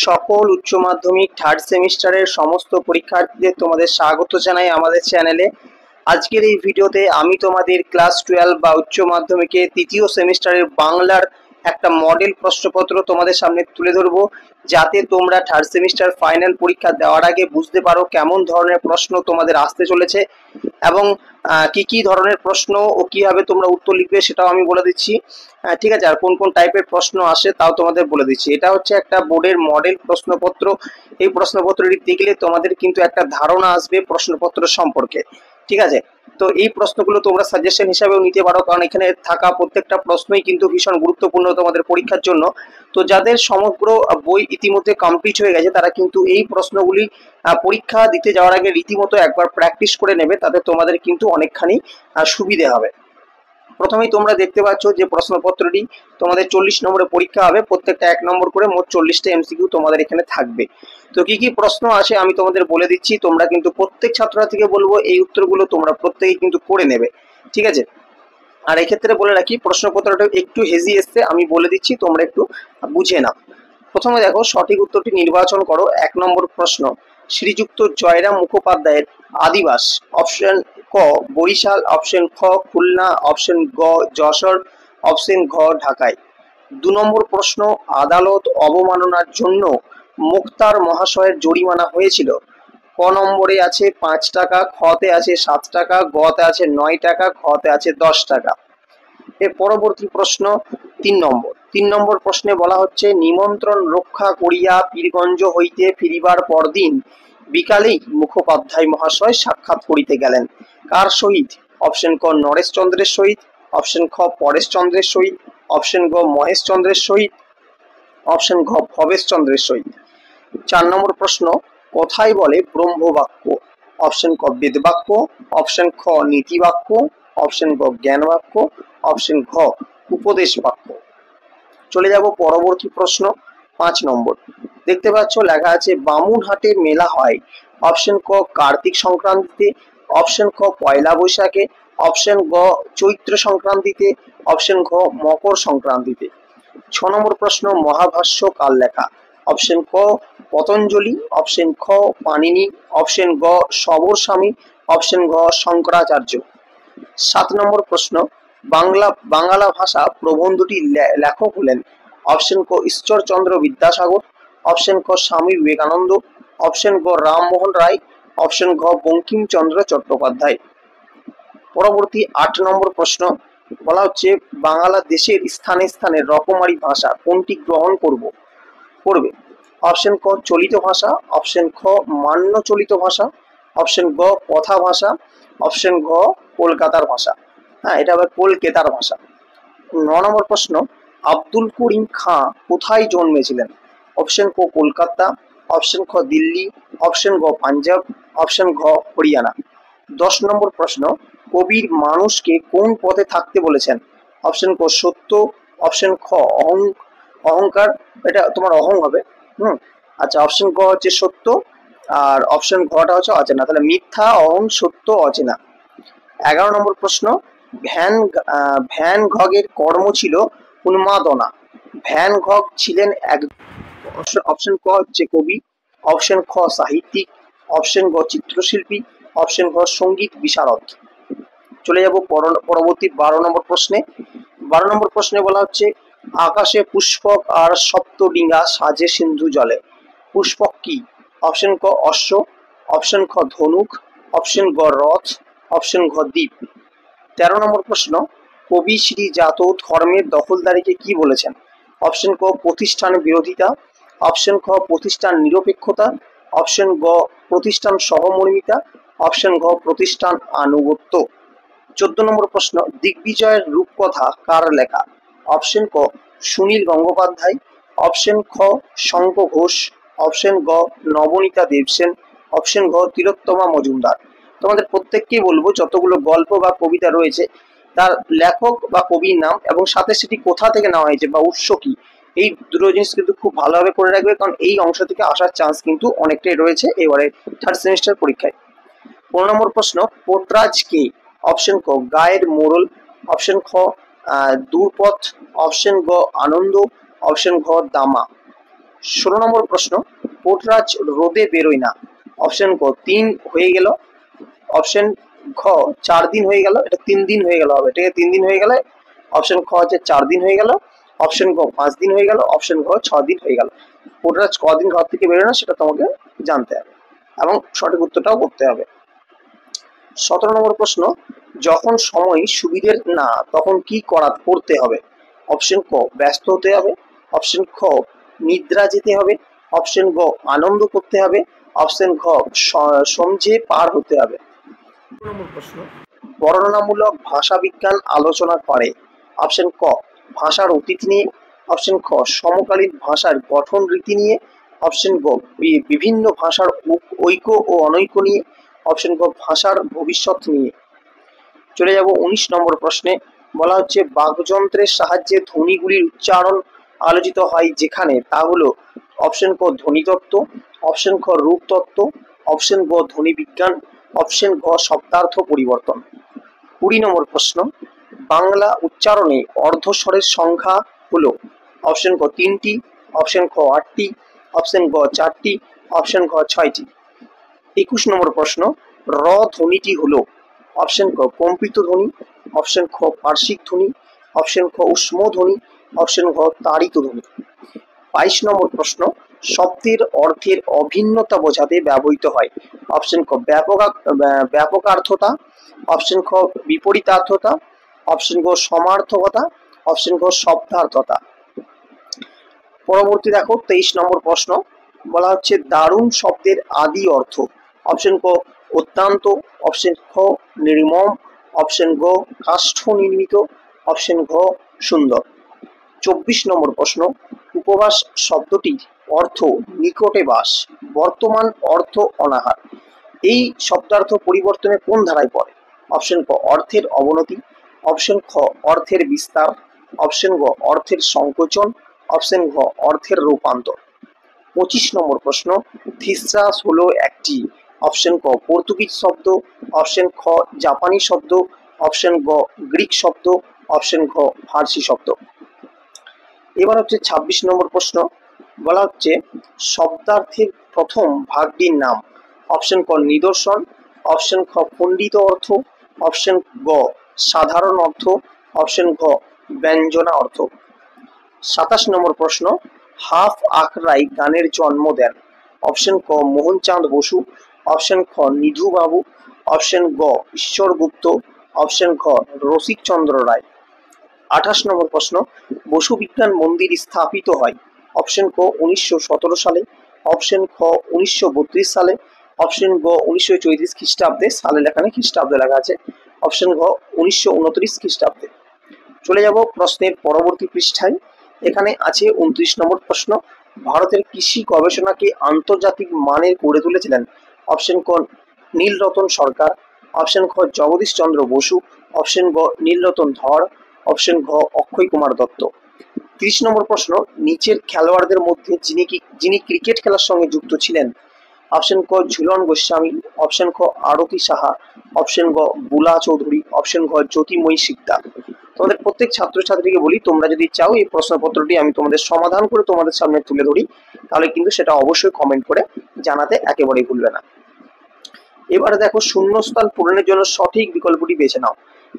সকল উচ্চ মাধ্যমিক থার্ড সেমিস্টারের সমস্ত পরীক্ষার্থীদের তোমাদের স্বাগত জানাই আমাদের চ্যানেলে। আজকের এই ভিডিওতে আমি তোমাদের ক্লাস 12 বা উচ্চ মাধ্যমিকের তৃতীয় সেমিস্টারের বাংলার একটা মডেল প্রশ্নপত্র তোমাদের সামনে তুলে ধরবো, যাতে তোমরা থার্ড সেমিস্টার ফাইনাল পরীক্ষা দেওয়ার আগে বুঝতে পারো কেমন ধরনের প্রশ্ন তোমাদের আসতে চলেছে এবং কি কি ধরনের প্রশ্ন ও কিভাবে তোমরা উত্তর লিখবে সেটাও আমি বলে দিচ্ছি। ঠিক আছে, আর কোন কোন টাইপের প্রশ্ন আসে তাও তোমাদের বলে দিচ্ছি। এটা হচ্ছে একটা বোর্ডের মডেল প্রশ্নপত্র। এই প্রশ্নপত্রটি দেখলে তোমাদের কিন্তু একটা ধারণা আসবে প্রশ্নপত্র সম্পর্কে। ঠিক আছে, তো এই প্রশ্নগুলো তোমরা সাজেশন হিসাবেও নিতে পারো, কারণ এখানে থাকা প্রত্যেকটা প্রশ্নই কিন্তু ভীষণ গুরুত্বপূর্ণ তোমাদের পরীক্ষার জন্য। তো যাদের সমগ্র বই ইতিমধ্যে কমপ্লিট হয়ে গেছে তারা কিন্তু এই প্রশ্নগুলি পরীক্ষা দিতে যাওয়ার আগে রীতিমতো একবার প্র্যাকটিস করে নেবে, তাতে তোমাদের কিন্তু অনেকখানি সুবিধে হবে। প্রথমেই তোমরা দেখতে পাচ্ছ যে প্রশ্নপত্রটি তোমাদের 40 নম্বরের পরীক্ষা হবে, প্রত্যেকটা 1 নম্বর করে মোট 40টা এমসিকিউ তোমাদের এখানে থাকবে। তো কি কি প্রশ্ন আসে আমি তোমাদের বলে দিচ্ছি, তোমরা কিন্তু প্রত্যেক ছাত্রছাত্রীকে বলবো এই উত্তরগুলো তোমরা প্রত্যেকেই কিন্তু করে নেবে। ঠিক আছে, আর এক্ষেত্রে বলে রাখি প্রশ্নপত্রটা একটু হেজি এসছে, আমি বলে দিচ্ছি তোমরা একটু বুঝে নাও। প্রথমে দেখো, সঠিক উত্তরটি নির্বাচন করো। 1 নম্বর প্রশ্ন, শ্রীযুক্ত জয়রাম মুখোপাধ্যায়ের আদিবাস। অপশন ক বরিশাল, অপশন খ খুলনা, অপশন গ যশোর, অপশন ঘ ঢাকায়। 2 নম্বর প্রশ্ন, আদালত অবমাননার জন্য মুক্তার মহাশয়ের জরিমানা হয়েছিল। ক নম্বরে আছে 5 টাকা, খতে আছে 7 টাকা, গতে আছে 9 টাকা, খতে আছে 10 টাকা। এর পরবর্তী প্রশ্ন 3 নম্বর প্রশ্নে বলা হচ্ছে, নিমন্ত্রণ রক্ষা করিয়া পীরগঞ্জ হইতে ফিরিবার পরদিন বিকালেই মুখোপাধ্যায় মহাশয় সাক্ষাৎ করিতে গেলেন কার সহিত? অপশন ক নরেশ চন্দ্রের সহিত, অপশন খ পরেশ চন্দ্রের সহিত, অপশন গ মহেশ চন্দ্রের সহিত, অপশন ঘ ভবেশ চন্দ্রের সহিত। 4 নম্বর প্রশ্ন, কোথায় বলে ব্রহ্মবাক্য? অপশন ক বেদবাক্য, অপশন খ নীতিবাক্য, অপশন গ জ্ঞান বাক্য, অপশন ঘ উপদেশ বাক্য। চলে যাব পরবর্তী প্রশ্ন 5 নম্বর। দেখতে পাচ্ছ লেখা আছে বামুনহাটে মেলা হয়। অপশন ক কার্তিক সংক্রান্তিতে, অপশন খ পয়লা বৈশাখে, অপশন গ চৈত্র সংক্রান্তিতে, অপশন ঘ মকর সংক্রান্তিতে। 6 নম্বর প্রশ্ন, মহাভাষ্য কার লেখা? অপশন ক পতঞ্জলি, অপশন খ পাণিনি, অপশন গ সবর স্বামী, অপশন ঘ শঙ্করাচার্য। 7 নম্বর প্রশ্ন, বাংলা ভাষা প্রবন্ধটি লেখক হলেন। অপশন ক ঈশ্বরচন্দ্র বিদ্যাসাগর, অপশন ক স্বামী বিবেকানন্দ, অপশন গ রামমোহন রায়, অপশন ঘ বঙ্কিমচন্দ্র চট্টোপাধ্যায়। পরবর্তী 8 নম্বর প্রশ্ন বলা হচ্ছে, বাংলাদেশের স্থানে স্থানে রকমারি ভাষা কোনটি গ্রহণ করবে? অপশন ক চলিত ভাষা, অপশন খ মান্য চলিত ভাষা, অপশন গ কথা ভাষা, অপশন ঘ কলকাতার ভাষা। হ্যাঁ, এটা হবে কলকাতার ভাষা। 9 নম্বর প্রশ্ন, আব্দুল করিম খাঁ কোথায় জন্মেছিলেন? অপশন ক কলকাতা, অপশন খ দিল্লি, অপশন গ পাঞ্জাব, অপশন ঘ হরিয়ানা। 10 নম্বর প্রশ্ন, কবির মানুষকে কোন পথে থাকতে বলেছেন? অপশন ক সত্য, অপশন খ অহংকার, এটা তোমার অহং হবে। আচ্ছা, অপশন ক হচ্ছে সত্য আর অপশন ঘটা হচ্ছে অচেনা, তাহলে মিথ্যা, অহং, সত্য, অচেনা। 11 নম্বর প্রশ্ন, ভ্যান গগের কর্ম ছিল উন্মাদনা। ভ্যান গগ ছিলেন এক, অপশন ক হচ্ছে কবি, অপশন খ সাহিত্যিক, অপশন গ চিত্রশিল্পী, অপশন ঘ সঙ্গীত বিশারদ। চলে যাব পরবর্তী 12 নম্বর প্রশ্নে। 12 নম্বর প্রশ্নে বলা হচ্ছে, আকাশে পুষ্পক আর সপ্তডিঙ্গা সাজে সিন্ধু জলে। পুষ্পক কি? অপশন ক অশ্ব, অপশন খ ধনুক, অপশন গ রথ, অপশন ঘ দ্বীপ। 13 নম্বর প্রশ্ন, কবি শ্রী জাত ধর্মের দখলদারিকে কি বলেছেন? অপশন ক প্রতিষ্ঠান বিরোধিতা, অপশন খ প্রতিষ্ঠান নিরপেক্ষতা, অপশন গ প্রতিষ্ঠান সহমর্মিতা, অপশন ঘ প্রতিষ্ঠান আনুগত্য। 14 নম্বর প্রশ্ন, দিগ্বিজয়ের রূপকথা কার লেখা? অপশন ক সুনীল গঙ্গোপাধ্যায়, অপশন খ শঙ্খ ঘোষ, অপশন গ নবনীতা দেবসেন, অপশন ঘ তিলোত্তমা মজুমদার। তোমাদের প্রত্যেককেই বলবো যতগুলো গল্প বা কবিতা রয়েছে তার লেখক বা কবির নাম এবং সাথে সেটি কোথা থেকে নেওয়া হয়েছে বা উৎস কি, এই দুটো জিনিস কিন্তু খুব ভালোভাবে করে রাখবে, কারণ এই অংশ থেকে আসার চান্স কিন্তু অনেকটাই রয়েছে এবারে থার্ড সেমিস্টার পরীক্ষায়। 15 নম্বর প্রশ্ন, পোতরাজ কে? অপশন ক গায়ের মোড়ল, অপশন খ দূরপথ, অপশন গ আনন্দ, অপশন ঘ দামা। 16 নম্বর প্রশ্ন, পোর্টরাজ রোদে বেরোয় না। অপশন ক 3 হয়ে গেল, অপশন ঘ 4 দিন হয়ে গেল, এটা 3 দিন হয়ে গেল হবে, ঠিক আছে 3 দিন হয়ে গেলে অপশন খ হচ্ছে 4 দিন হয়ে গেল, অপশন গ 5 দিন হয়ে গেল, অপশন ঘ 6 দিন হয়ে গেল। পোর্টরাজ কদিন ঘর থেকে বেরোয় না সেটা তোমাকে জানতে হবে এবং সঠিক উত্তরটাও করতে হবে। 17 নম্বর প্রশ্ন, যখন সময় সুবিধের না তখন কি করতে হবে। অপশন ক ব্যস্ত হতে হবে, অপশন খ নিদ্রা যেতে হবে, অপশন গ আনন্দ করতে হবে, অপশন ঘ সমঝে পার হতে হবে। নম্বর প্রশ্ন, বর্ণনামূলক ভাষা বিজ্ঞান আলোচনা করে। অপশন ক ভাষার অতীত নিয়ে, অপশন খ সমকালীন ভাষার গঠন রীতি নিয়ে, অপশন গ বিভিন্ন ভাষার ঐক্য ও অনৈক্য নিয়ে, অপশন গ ভাষার ভবিষ্যৎ নিয়ে। চলে যাব 19 নম্বর প্রশ্নে, বলা হচ্ছে বাকযন্ত্রের সাহায্যে ধ্বনিগুলির উচ্চারণ আলোচিত হয় যেখানে, তা হলো অপশন ক ধ্বনিতত্ত্ব, অপশন খ রূপতত্ত্ব, অপশন গ ধ্বনি বিজ্ঞান, অপশন ঘ শব্দার্থ পরিবর্তন। 20 নম্বর প্রশ্ন, বাংলা উচ্চারণে অর্ধস্বরের সংখ্যা হলো। অপশন ক 3টি, অপশন খ 8টি, অপশন গ 4টি, অপশন ঘ 6টি। 21 নম্বর প্রশ্ন, র ধ্বনিটি হলো। অপশন ক কম্পিত ধ্বনি, অপশন খ পার্শ্বিক ধ্বনি, অপশন খ উষ্ম ধ্বনি, অপশন ঘ তাড়িত ধ্বনি। 22 নম্বর প্রশ্ন, শব্দের অর্থের অভিন্নতা বোঝাতে ব্যবহৃত হয়। অপশন ক ব্যাপকার্থতা, অপশন খ বিপরীতার্থতা, অপশন গ সমার্থকতা, অপশন গ শব্দার্থতা। পরবর্তী দেখো 23 নম্বর প্রশ্ন, বলা হচ্ছে দারুণ শব্দের আদি অর্থ। অপশন ক অত্যন্ত, অপশন খ নির্মম, অপশন গ কাষ্ঠ নির্মিত, অপশন ঘ সুন্দর। 24 নম্বর প্রশ্ন, উপবাস শব্দটির অর্থ নিকটে বাস, বর্তমান অর্থ অনাহার। এই শব্দার্থ পরিবর্তনে কোন ধারায় পড়ে। অপশন ক অর্থের অবনতি, অপশন খ অর্থের বিস্তার, অপশন গ অর্থের সংকোচন, অপশন ঘ অর্থের রূপান্তর। 25 নম্বর প্রশ্ন, থিসরাস হলো একটি। অপশন ক পর্তুগিজ শব্দ, অপশন খ জাপানি শব্দ, অপশন গ গ্রিক শব্দ, অপশন ঘ ফার্সি শব্দ। এবার হচ্ছে 26 নম্বর প্রশ্ন, বলা হচ্ছে শব্দার্থের প্রথম ভাগটির নাম। অপশন ক নিদর্শন, অপশন খ খণ্ডিত অর্থ, অপশন গ সাধারণ অর্থ, অপশন ঘ ব্যঞ্জনা অর্থ। 27 নম্বর প্রশ্ন, হাফ আখড়াই গানের জন্ম দেন। অপশন ক মোহনচাঁদ বসু, অপশন খ নিধু বাবু, অপশন গ ঈশ্বর গুপ্ত, অপশন খ রসিক চন্দ্র রায়। 28 নম্বর প্রশ্ন, বসু বিজ্ঞান মন্দির স্থাপিত হয়। অপশন ক 1917 সালে, অপশন খ 1932 সালে, অপশন গ 1934 খ্রিস্টাব্দে, সালে লেখা নেই খ্রিস্টাব্দে লেখা আছে, অপশন ঘ 1929 খ্রিস্টাব্দে। চলে যাব প্রশ্নের পরবর্তী পৃষ্ঠায়, এখানে আছে 29 নম্বর প্রশ্ন, ভারতের কৃষি গবেষণাকে আন্তর্জাতিক মানের করে তুলেছিলেন। অপশন ক নীলরতন সরকার, অপশন খ জগদীশ চন্দ্র বসু, অপশন গ নীলরতন ধর, অপশন ঘ অক্ষয় কুমার দত্ত। 30 নম্বর প্রশ্ন, নিচের খেলোয়াড়দের মধ্যে যিনি ক্রিকেট খেলার সঙ্গে যুক্ত ছিলেন। অপশন ক ঝুলন গোস্বামী, অপশন খ আরতি সাহা, অপশন গ বুলা চৌধুরী, অপশন ঘ জ্যোতির্ময়ী শিকদার। তোমাদের প্রত্যেক ছাত্রছাত্রীকে বলি, তোমরা যদি চাও এই প্রশ্নপত্রটি আমি তোমাদের সমাধান করে তোমাদের সামনে তুলে ধরি, তাহলে কিন্তু সেটা অবশ্যই কমেন্ট করে জানাতে একেবারেই ভুলবে না। এবারে দেখো শূন্যস্থান পূরণের জন্য সঠিক বিকল্পটি বেছে নাও।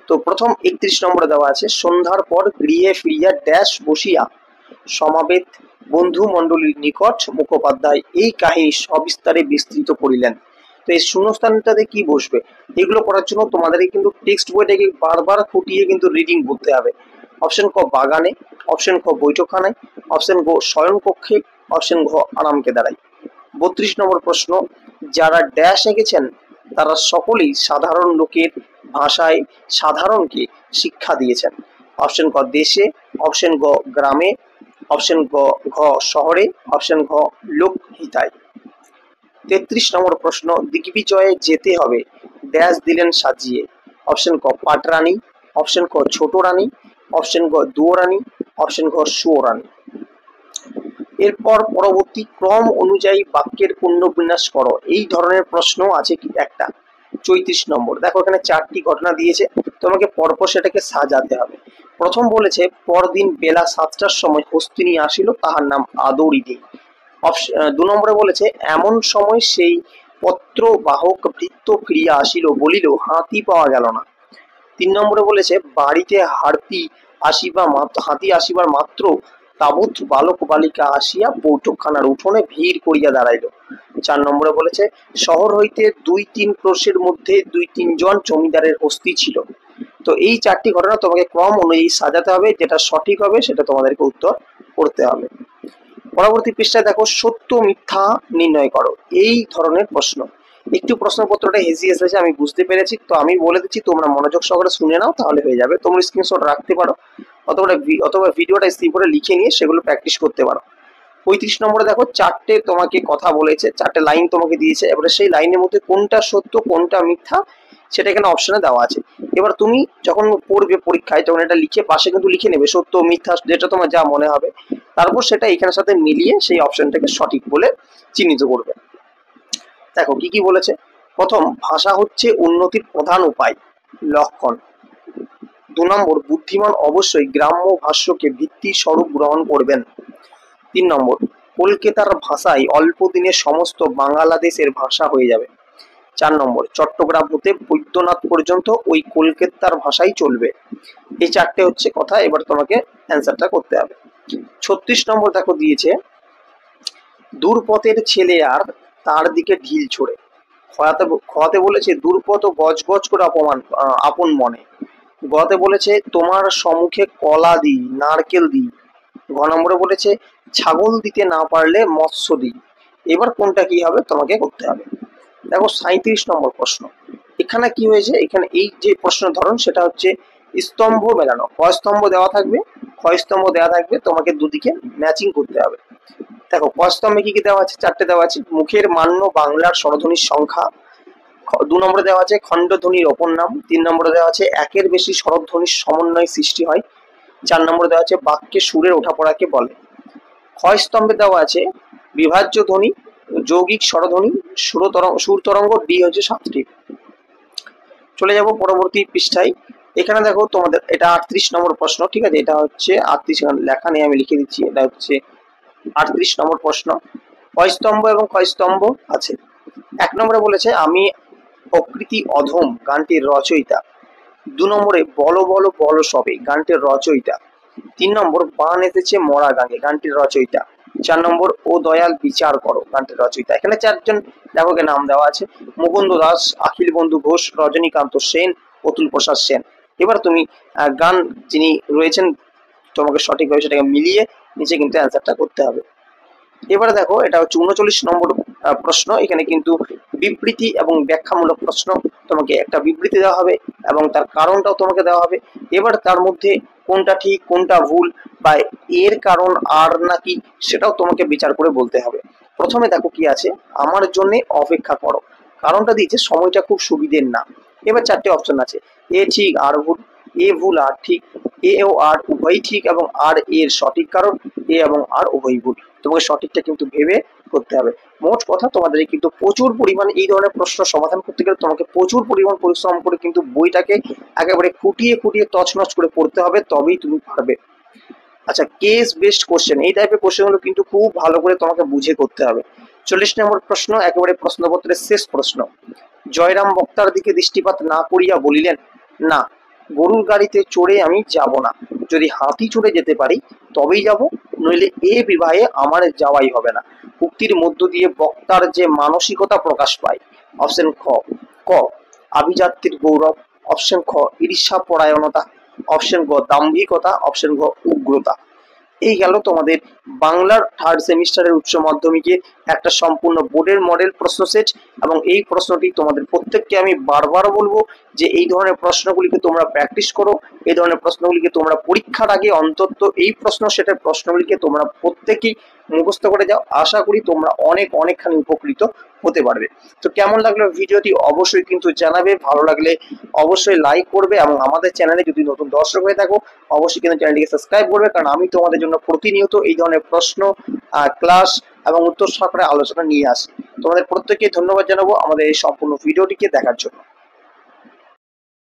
তো প্রথম 31 নম্বরে দেওয়া আছে, সন্ধ্যার পর গৃহে ফিরিয়া ড্যাশ বসিয়া সমাবেত বন্ধু মণ্ডলীর নিকট মুখোপাধ্যায় এই কাহিনী সবিস্তারে বিস্তৃত করিলেন। তো এই শূন্যস্থানটাতে কি বসবে, এগুলো করার জন্য তোমাদেরকে কিন্তু টেক্সট বইটাকে বারবার ফুটিয়ে কিন্তু রিডিং করতে হবে। অপশন ক বাগানে, অপশন খ বৈঠকখানায়, অপশন গ শয়নকক্ষে, অপশন ঘ আরামকে দাঁড়ায়। 32 নম্বর প্রশ্ন, যারা ড্যাশ এঁকেছেন তারা সকলেই সাধারণ লোকের ভাষায় সাধারণকে শিক্ষা দিয়েছেন। অপশন ক দেশে, অপশন গ গ্রামে, অপশন ঘ শহরে, অপশন ঘ লোকহিতায়। 33 নম্বর প্রশ্ন, দিগ্বিজয়ে যেতে হবে ড্যাশ দিলেন সাজিয়ে। অপশন ক পাটরানী, অপশন ক ছোট রানী, অপশন গ দুয়োরানী, অপশন ঘ সুয়োরানী। এরপর পরবর্তী ক্রম অনুযায়ী বাক্যের পুনর্বিন্যাস করো, এই ধরনের প্রশ্ন আছে কি একটা। 34 নম্বর, দেখো এখানে 4টি ঘটনা দিয়েছে, তোমাকে পরপর সেটাকে সাজাতে হবে। প্রথম বলেছে, পরদিন বেলা 7টার সময় হস্তিনী আসিল, তাহার নাম আদরিনী। দু নম্বরে বলেছে এমন সময় সেই পত্র বাহক ভৃত্য ফিরিয়া আসিল, বলিল হাতি পাওয়া গেল না। 3 নম্বরে বলেছে বাড়িতে হাতি আসিবার মাত্র তাবৎ বালক বালিকা আসিয়া বৈঠকখানার উঠোনে ভিড় করিয়া দাঁড়াইল। 4 নম্বরে বলেছে শহর হইতে 2-3 ক্রোশের মধ্যে 2-3 জন জমিদারের হস্তি ছিল। তো এই 4টি ঘটনা তোমাকে ক্রম অনুযায়ী সাজাতে হবে, যেটা সঠিক হবে সেটা তোমাদেরকে উত্তর করতে হবে। পরবর্তী পৃষ্ঠায় দেখো সত্য মিথ্যা নির্ণয় করো, এই ধরনের প্রশ্ন। একটু প্রশ্নপত্রটা হেজি এসেছে আমি বুঝতে পেরেছি, তো আমি বলে দিচ্ছি তোমরা মনোযোগ সহকারে শুনে নাও, তাহলে হয়ে যাবে। তোমরা স্ক্রিনশট রাখতে পারো অথবা ভিডিওটা স্ক্রিন করে লিখে নিয়ে সেগুলো প্র্যাকটিস করতে পারো। 35 নম্বরে দেখো 4টে তোমাকে কথা বলেছে, 4টে লাইন তোমাকে দিয়েছে, এবারে সেই লাইনের মধ্যে কোনটা সত্য কোনটা মিথ্যা সেটা এখানে অপশনে দেওয়া আছে। এবার তুমি যখন পড়বে পরীক্ষায় তখন এটা লিখে পাশে কিন্তু লিখে নেবে সত্য মিথ্যা যেটা তোমার যা মনে হবে, তারপর সেটা এখানের সাথে মিলিয়ে সেই অপশনটাকে সঠিক বলে চিহ্নিত করবে। দেখো কি কি বলেছে। প্রথম, ভাষা হচ্ছে উন্নতির প্রধান উপায়, লক্ষণ। 2 নম্বর, বুদ্ধিমান অবশ্যই গ্রাম্য ভাষ্যকে ভিত্তি স্বরূপ গ্রহণ করবেন। 3 নম্বর, কলকাতার ভাষায় অল্প দিনে সমস্ত বাংলাদেশের ভাষা হয়ে যাবে। 4 নম্বর, চট্টগ্রাম হতে বৈদ্যনাথ পর্যন্ত ওই কলকাতার ভাষাই চলবে। এই 4টে হচ্ছে কথা, এবার তোমাকে অ্যান্সারটা করতে হবে। 36 নম্বর দেখো দিয়েছে দূরপথের ছেলে আর তার দিকে ঢিল ছোড়ে। খতে বলেছে দূরপথ গজ গজ করে আপন মনে। গতে বলেছে তোমার সম্মুখে কলা দিই নারকেল দিই। ঘ নম্বরে বলেছে ছাগল দিতে না পারলে মৎস্য দিই। এবার কোনটা কি হবে তোমাকে করতে হবে। দেখো 37 নম্বর প্রশ্ন। এখানে কি হয়েছে, এখানে এই যে প্রশ্ন ধরন সেটা হচ্ছে স্তম্ভ মেলানো। ক স্তম্ভ দেওয়া থাকবে, খ স্তম্ভ দেওয়া থাকবে, তোমাকে দুদিকে ম্যাচিং করতে হবে। দেখো ক স্তম্ভে কি কি দেওয়া আছে, 4টে দেওয়া আছে। মুখের মান্য বাংলার স্বরধ্বনির সংখ্যা। 2 নম্বরে দেওয়া আছে খণ্ডধ্বনির অপর নাম। 3 নম্বরে দেওয়া আছে একের বেশি স্বরধ্বনির সমন্বয় সৃষ্টি হয়। 4 নম্বরে দেওয়া আছে বাক্যে সুরের ওঠাপড়াকে বলে। খ স্তম্ভে দেওয়া আছে বিভাজ্য ধ্বনি, যৌগিক স্বরধ্বনি, সুর তরঙ্গ। ডি হচ্ছে 7টি। চলে যাব পরবর্তী পৃষ্ঠায়। এখানে দেখো তোমাদের এটা 38 নম্বর প্রশ্ন, ঠিক আছে। এটা হচ্ছে 38, লেখা নেই আমি লিখে দিচ্ছি, এটা হচ্ছে 38 নম্বর প্রশ্ন। ক স্তম্ভ এবং খ স্তম্ভ আছে। 1 নম্বরে বলেছে আমি প্রকৃতি অধম গানটির রচয়িতা। 2 নম্বরে বলো বলো বলো সবে গানটির রচয়িতা। 3 নম্বর বান এসেছে মরা গানে গানটির রচয়িতা। 4 নম্বর ও দয়াল বিচার করো গানটির রচয়িতা। এখানে 4জন লেখকের নাম দেওয়া আছে, মুকুন্দ দাস, আখিল বন্ধু ঘোষ, রজনীকান্ত সেন, অতুল প্রসাদ সেন। এবার তুমি গান যিনি রয়েছেন তোমাকে সঠিকভাবে সেটাকে মিলিয়ে নিচে কিন্তু অ্যান্সারটা করতে হবে। এবারে দেখো এটা হচ্ছে 39 নম্বর প্রশ্ন। এখানে কিন্তু বিবৃতি এবং ব্যাখ্যামূলক প্রশ্ন, তোমাকে একটা বিবৃতি দেওয়া হবে এবং তার কারণটাও তোমাকে দেওয়া হবে। এবার তার মধ্যে কোনটা ঠিক কোনটা ভুল বা এর কারণ আর নাকি সেটাও তোমাকে বিচার করে বলতে হবে। প্রথমে দেখো কি আছে, আমার জন্য অপেক্ষা করো। কারণটা দিয়েছে সময়টা খুব সুবিধের না। এবার 4টে অপশন আছে, এ ঠিক আর ভুল, এ ভুল আর ঠিক, এ ও আর উভয়ই ঠিক এবং আর এর সঠিক কারণ, এ এবং আর উভয়ই ভুল। তোমাকে সঠিকটা কিন্তু ভেবে করতে হবে। মোট কথা তোমাদের কিন্তু প্রচুর পরিমাণ এই ধরনের প্রশ্ন সমাধান করতে গেলে তোমাকে প্রচুর পরিমাণ পরিশ্রম করে কিন্তু বইটাকে একেবারে খুঁটিয়ে খুঁটিয়ে তছনছ করে পড়তে হবে, তবেই তুমি পারবে। আচ্ছা, কেস বেসড কোশ্চেন, এই টাইপের কোশ্চেনগুলো কিন্তু খুব ভালো করে তোমাকে বুঝে করতে হবে। 40 নম্বর প্রশ্ন, একেবারে প্রশ্নপত্রের শেষ প্রশ্ন। জয়রাম বক্তার দিকে দৃষ্টিপাত না করিয়া বলিলেন, না, গরুর গাড়িতে চড়ে আমি যাব না। যদি হাতি চড়ে যেতে পারি তবেই যাব, নইলে এ বিবাহে আমার যাওয়াই হবে না। উক্তির মধ্য দিয়ে বক্তার যে মানসিকতা প্রকাশ পায়। অপশন ক আভিজাত্যের গৌরব। অপশন খ ঈর্ষা পরায়ণতা। অপশন গ দাম্ভিকতা। অপশন গ উগ্রতা। এই গেল তোমাদের বাংলার 3rd সেমিস্টারের উচ্চ মাধ্যমিকে একটা সম্পূর্ণ বোর্ডের মডেল প্রশ্ন সেট। এবং এই প্রশ্নটি তোমাদের প্রত্যেককে আমি বারবার বলবো যে এই ধরনের প্রশ্নগুলিকে তোমরা প্র্যাকটিস করো। এই ধরনের প্রশ্নগুলিকে তোমরা পরীক্ষার আগে অন্তত এই প্রশ্ন সেটের প্রশ্নগুলিকে তোমরা প্রত্যেকেই মুখস্থ করে যাও। আশা করি তোমরা অনেকখানি উপকৃত হতে পারবে। তো কেমন লাগলো ভিডিওটি অবশ্যই কিন্তু জানাবে, ভালো লাগলে অবশ্যই লাইক করবে এবং আমাদের চ্যানেলে যদি নতুন দর্শক হয়ে থাকো অবশ্যই কিন্তু চ্যানেলটিকে সাবস্ক্রাইব করবে, কারণ আমি তোমাদের জন্য প্রতিনিয়ত এই ধরনের প্রশ্ন ক্লাস এবং উত্তর সহকারে আলোচনা নিয়ে আসি। তোমাদের প্রত্যেককে ধন্যবাদ জানাবো আমাদের এই সম্পূর্ণ ভিডিওটিকে দেখার জন্য।